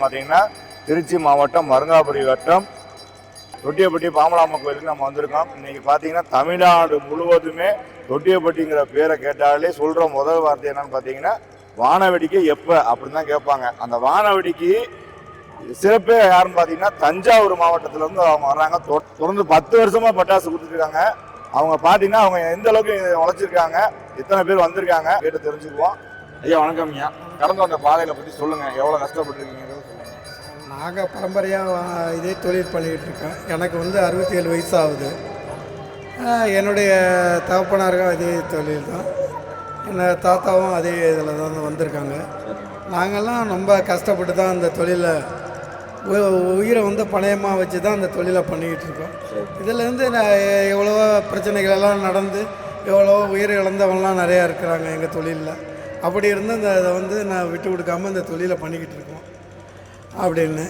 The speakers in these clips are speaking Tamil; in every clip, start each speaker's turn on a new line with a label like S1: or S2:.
S1: பார்த்தீங்கன்னா திருச்சி மாவட்டம் மருங்காபுரி வட்டம் தொட்டியப்பட்டி பாமலாம்மா கோயிலுக்கு நம்ம வந்திருக்கோம். இன்னைக்கு பார்த்தீங்கன்னா தமிழ்நாடு முழுவதுமே தொட்டியப்பட்டிங்கிற பேரை கேட்டாலே சொல்கிற முதல் வார்த்தை என்னன்னு பார்த்தீங்கன்னா வானவெடிக்கை எப்போ அப்படின்னு தான் கேட்பாங்க. அந்த வானவெடிக்கு சிறப்பே யாருன்னு பார்த்தீங்கன்னா தஞ்சாவூர் மாவட்டத்திலேருந்து அவங்க வர்றாங்க. தொடர்ந்து 10 வருஷமாக பட்டாசு கொடுத்துருக்காங்க. அவங்க பார்த்தீங்கன்னா அவங்க எந்த அளவுக்கு உழைச்சிருக்காங்க, எத்தனை பேர் வந்திருக்காங்க கேட்டு தெரிஞ்சுக்குவோம். ஐயா வணக்கம். ஐயா கடந்து வந்த பாதையில பற்றி சொல்லுங்கள், எவ்வளோ கஷ்டப்பட்டுருக்கீங்க?
S2: நாங்கள் பரம்பரையாக இதே தொழில் பண்ணிக்கிட்டு இருக்கோம். எனக்கு வந்து 67 வயசு ஆகுது. என்னுடைய தகப்பனாருக்கும் அதே தொழில் தான், என்னோடய தாத்தாவும் அதே இதில் தான் வந்திருக்காங்க. நாங்கள்லாம் ரொம்ப கஷ்டப்பட்டு தான் அந்த தொழிலை உயிரை வந்து பணயமாக வச்சு தான் அந்த தொழிலை பண்ணிக்கிட்டு இருக்கோம். இதிலேருந்து எவ்வளவோ பிரச்சனைகளெல்லாம் நடந்து எவ்வளோ உயிர் இழந்தவங்களாம் நிறையா இருக்கிறாங்க எங்கள் தொழிலில். அப்படி இருந்து அதை வந்து நான் விட்டு கொடுக்காமல் இந்த தொழிலை பண்ணிக்கிட்டு இருக்கோம் அப்படின்னு.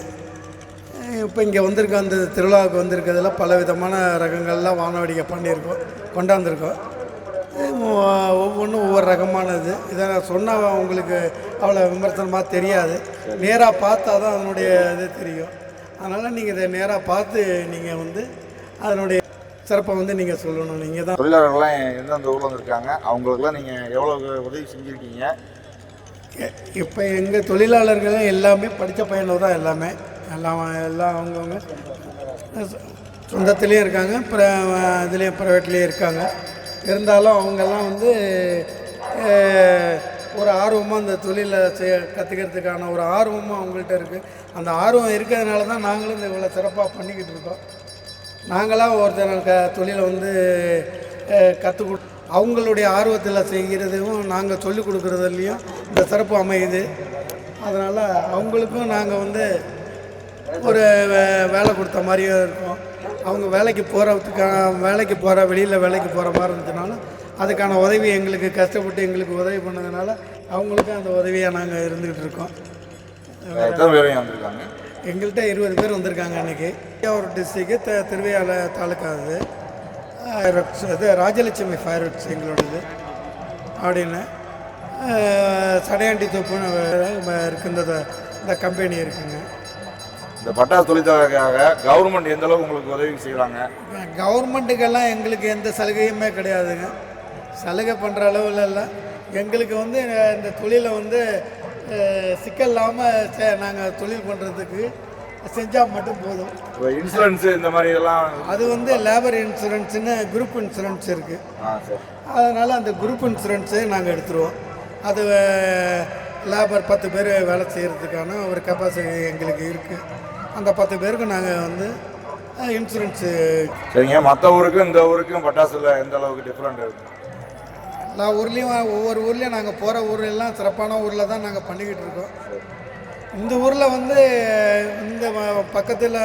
S2: இப்போ இங்கே வந்திருக்க அந்த திருவிழாவுக்கு வந்திருக்கிறதுல பல விதமான ரகங்கள்லாம் வானவடிக்கை பண்ணியிருக்கோம், கொண்டாந்துருக்கோம். ஒவ்வொன்றும் ஒவ்வொரு ரகமானது. இதை நான் சொன்னால் உங்களுக்கு அவ்வளோ விமர்சனமாக தெரியாது. நேராக பார்த்தா தான் அதனுடைய இது தெரியும். அதனால் நீங்கள் இதை நேராக பார்த்து நீங்கள் வந்து அதனுடைய சிறப்பை வந்து நீங்கள் சொல்லணும். நீங்கள் தான்
S1: தொழிலாளர்கள்லாம் எந்தெந்த ஊரில் வந்துருக்காங்க, அவங்களுக்குலாம் நீங்கள் எவ்வளோ உதவி செஞ்சுருக்கீங்க?
S2: இப்போ எங்கள் தொழிலாளர்களும் எல்லாமே படித்த பையனோ தான் எல்லாமே எல்லாம் அவங்கவுங்க சொந்தத்துலேயும் இருக்காங்க, இதுலேயும் ப்ரைவேட்லேயும் இருக்காங்க. இருந்தாலும் அவங்கெல்லாம் வந்து ஒரு ஆர்வமாக அந்த தொழிலை கற்றுக்கிறதுக்கான ஒரு ஆர்வமாக அவங்கள்ட்ட இருக்குது. அந்த ஆர்வம் இருக்கிறதுனால தான் நாங்களும் இந்த இவ்வளோ சிறப்பாக பண்ணிக்கிட்டு இருக்கோம். நாங்களாம் ஒருத்தர் தொழிலை வந்து கற்றுக் அவங்களுடைய ஆர்வத்தில் செய்கிறதும் நாங்கள் சொல்லிக் கொடுக்குறதுலையும் இந்த சிறப்பு அமையுது. அதனால் அவங்களுக்கும் நாங்கள் வந்து ஒரு வேலை கொடுத்த மாதிரியும் இருக்கும். அவங்க வேலைக்கு போகிற வெளியில் வேலைக்கு போகிற மாதிரி இருந்துச்சுனாலும் அதுக்கான உதவி எங்களுக்கு கஷ்டப்பட்டு எங்களுக்கு உதவி பண்ணதுனால அவங்களுக்கும் அந்த உதவியாக நாங்கள் இருந்துக்கிட்டு இருக்கோம். எங்கள்கிட்ட 20 பேர் வந்திருக்காங்க அன்றைக்கி. ஒரு டிஸ்ட்ரிக்கு திருவையாறு தாலுக்கா இது ராஜலட்சுமி ஃபயர் ஒர்க்ஸ் எங்களோடது அப்படின்னு. சடையாண்டி தோப்புன்னு இருக்குது இந்த கம்பெனி இருக்குங்க.
S1: இந்த பட்டாசு தொழிற்சாலைக்காக கவர்மெண்ட் எந்த அளவுக்கு உங்களுக்கு உதவி செய்கிறாங்க?
S2: கவர்மெண்ட்டுக்கெல்லாம் எங்களுக்கு எந்த சலுகையுமே கிடையாதுங்க. சலுகை பண்ணுற அளவில் இல்லை. எங்களுக்கு வந்து இந்த தொழிலை வந்து சிக்கல் இல்லாமல் நாங்கள் தொழில் பண்ணுறதுக்கு செஞ்சால் மட்டும் போதும்.
S1: இன்சூரன்ஸு இந்த மாதிரி எல்லாம்
S2: அது வந்து லேபர் இன்சூரன்ஸுன்னு குரூப் இன்சூரன்ஸ் இருக்குது. அதனால் அந்த குரூப் இன்சூரன்ஸை நாங்கள் எடுத்துருவோம். அது லேபர் 10 பேர் வேலை செய்கிறதுக்கான ஒரு கெப்பாசிட்டி எங்களுக்கு இருக்குது. அந்த 10 பேருக்கு நாங்கள் வந்து இன்சூரன்ஸு.
S1: சரிங்க. மற்ற ஊருக்கும் இந்த ஊருக்கும் பட்டாசுல எந்த அளவுக்கு டிஃப்ரெண்ட் இருக்குது?
S2: எல்லா ஊர்லேயும் ஒவ்வொரு ஊர்லேயும் நாங்கள் போகிற ஊரெல்லாம் சிறப்பான ஊரில் தான் நாங்கள் பண்ணிக்கிட்டு இருக்கோம். இந்த ஊரில் வந்து இந்த பக்கத்தில்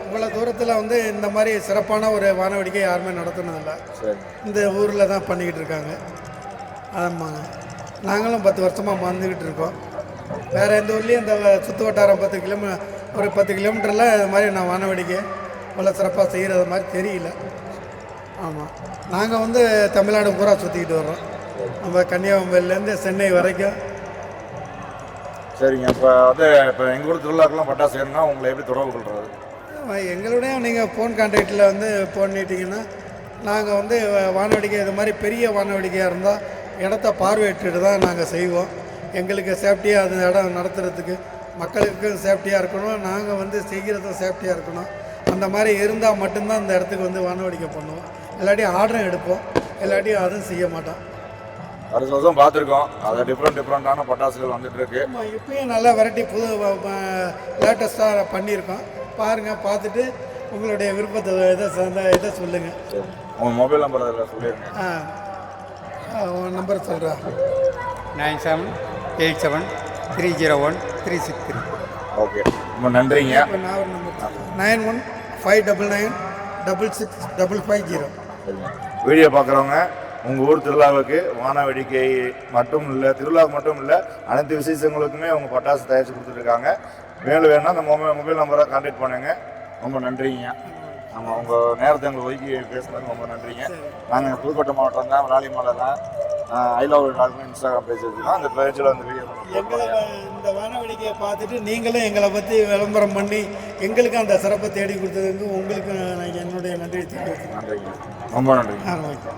S2: இவ்வளோ தூரத்தில் வந்து இந்த மாதிரி சிறப்பான ஒரு வானவேடிக்கை யாருமே நடத்தினதில்லை. இந்த ஊரில் தான் பண்ணிக்கிட்டு இருக்காங்க. ஆமாங்க. நாங்களும் 10 வருஷமாக வந்துக்கிட்டு இருக்கோம். வேறு எந்த ஊர்லேயும் இந்த சுற்று வட்டாரம் 10 கிலோமீட்டரில் இது மாதிரி நான் வானவேடிக்கை இவ்வளோ சிறப்பாக செய்கிறது மாதிரி தெரியல. ஆமாம். நாங்கள் வந்து தமிழ்நாடு பூரா சுற்றிக்கிட்டு வர்றோம். நம்ம கன்னியாகுமரியிலேருந்து சென்னை வரைக்கும்.
S1: சரிங்க. இப்போ எங்கள் ஊர் திருவிழாக்கெல்லாம் பட்டாசு ஏறினா உங்களை எப்படி தொடர்பு கொள்வது?
S2: எங்களுடைய நீங்கள் ஃபோன் கான்டாக்டில் வந்து பண்ணிட்டீங்கன்னா நாங்கள் வந்து வானவேடிக்கை இது மாதிரி பெரிய வானவேடிக்கையாக இருந்தால் இடத்த பார்வையிட்டு தான் நாங்கள் செய்வோம். எங்களுக்கு சேஃப்டியாக அந்த இடம் நடத்துகிறதுக்கு மக்களுக்கு சேஃப்டியாக இருக்கணும், நாங்கள் வந்து செய்கிறதும் சேஃப்டியாக இருக்கணும். அந்த மாதிரி இருந்தால் மட்டும்தான் அந்த இடத்துக்கு வந்து வானவேடிக்கை பண்ணுவோம். எல்லாட்டியும் ஆர்டரும் எடுப்போம், எல்லாட்டியும் அதுவும் செய்ய மாட்டோம்.
S1: அடுத்த வருஷம் பார்த்துருக்கோம். அதை டிஃப்ரெண்டான பட்டாசுகள் வந்துட்டு இருக்கு.
S2: இப்பயும் நல்லா வெரைட்டி புது லேட்டஸ்ட்டாக பண்ணியிருக்கோம். பாருங்கள், பார்த்துட்டு உங்களுடைய விருப்பத்தை இதை சொல்லுங்கள்.
S1: உங்கள் மொபைல் நம்பர் அதில் சொல்லிடுங்க.
S2: நம்பர் சொல்கிறேன்.
S3: 9787301363.
S1: ஓகே, ரொம்ப நன்றிங்க.
S2: இப்போ நான் ஒரு நம்பர் 9159966550.
S1: வீடியோ பார்க்குறவங்க உங்கள் ஊர் திருவிழாவுக்கு வானவேடிக்கை மட்டும் இல்லை, திருவிழாவுக்கு மட்டும் இல்லை, அனைத்து விசேஷங்களுக்குமே அவங்க பட்டாசு தயாரித்து கொடுத்துட்ருக்காங்க. மேலும் வேணும்னா அந்த மொபைல் நம்பரை கான்டாக்ட் பண்ணுங்க. ரொம்ப நன்றிங்க. நம்ம உங்கள் நேரத்தை எங்களுக்கு ஒதுக்கி பேசுனதுக்கு ரொம்ப நன்றிங்க. நாங்கள் புதுக்கோட்டை மாவட்டம் தான், விளாலிமலை தான். I love dolphin Instagram page வச்சுருக்கோம். அந்த பேஜில் வந்து வீடியோ
S2: எங்களை இந்த வானவேடிக்கையை பார்த்துட்டு நீங்களும் எங்களை பற்றி விளம்பரம் பண்ணி எங்களுக்கு அந்த சிறப்பை தேடி கொடுத்ததுக்கு உங்களுக்கு நான் என்னுடைய நன்றி தெரிவிக்கிறேன்.
S1: நன்றிங்க, ரொம்ப நன்றி.
S2: ஓகே.